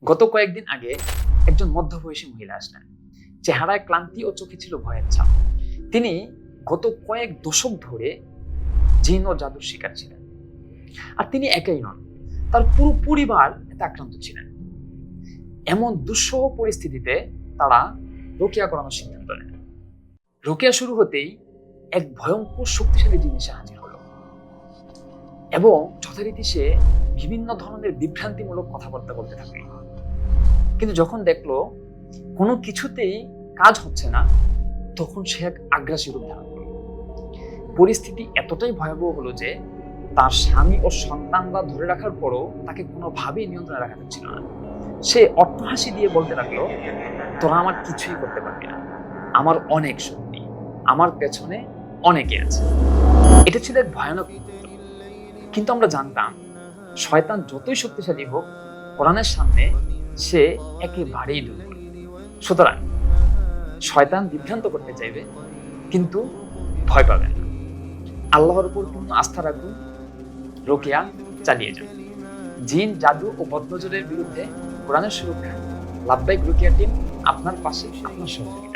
গত কয়েকদিন আগে একজন মধ্যবয়সী মহিলা আসলেন। চেহারায় ক্লান্তি ও চোখে ছিল ভয়ের ছাপ। তিনি গত কয়েক দশক ধরে জিন ও জাদুর শিকার ছিলেন। আর তিনি একাই নন, তার পুরো পরিবার এতে আক্রান্ত ছিলেন। এমন দুঃসহ পরিস্থিতিতে তারা রোকেয়া করানোর সিদ্ধান্ত নেন। রোকেয়া শুরু হতেই এক ভয়ঙ্কর শক্তিশালী জিন এসে হাজির হলো এবং যথারীতি সে বিভিন্ন ধরনের বিভ্রান্তিমূলক কথাবার্তা বলতে থাকে। কিন্তু যখন দেখলো কোনো কিছুতেই কাজ হচ্ছে না, তখন সে এক আগ্রাসী রূপ ধারণ করল। পরিস্থিতি এতটাই ভয়াবহ হলো যে তার স্বামী ও সন্তানরা ধরে রাখার পরও তাকে কোনোভাবেই নিয়ন্ত্রণে রাখা যাচ্ছিল না। সে অট্টহাসি দিয়ে বলতে লাগলো, তোরা আমার কিছুই করতে পারবি না, আমার অনেক শক্তি, আমার পেছনে অনেকে আছে। এটা ছিল এক ভয়ানক মুহূর্ত। কিন্তু আমরা জানতাম শয়তান যতই শক্তিশালী হোক, কোরআনের সামনে সে একেবারেই দুর্বল। সুতরাং শয়তান বিভ্রান্ত করতে চাইবে, কিন্তু ভয় পাবেন না। আল্লাহর উপর পূর্ণ আস্থা রাখুন, রোকেয়া চালিয়ে যান। জিন, জাদু ও বদনজরের বিরুদ্ধে কোরআনের সুরক্ষা লাভবাইক রোকেয়া টিম আপনার পাশে, আপনার সহযোগিতা।